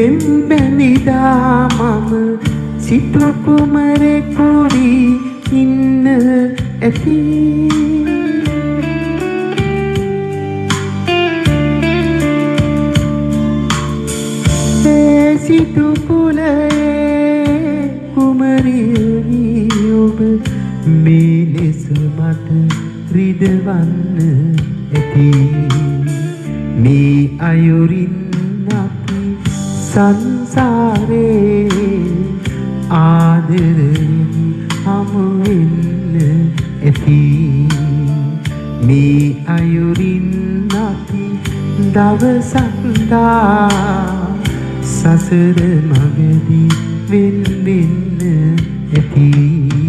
පෙම් බැඳිදා මම සිටු කුමරෙකු වී ඉන්න ඇති. ඒ සිටු කුලයේ කුමරිය වී ඔබ මේ ලෙස මට රිදවන්න ඇති. මේ අයුරින් අපි සංසාරේ ආදරයෙන් හමු වෙන්න ඇති. මේ අයුරින් අපි දවසක් දා සසර මගදී වෙන් වෙන්න ඇති.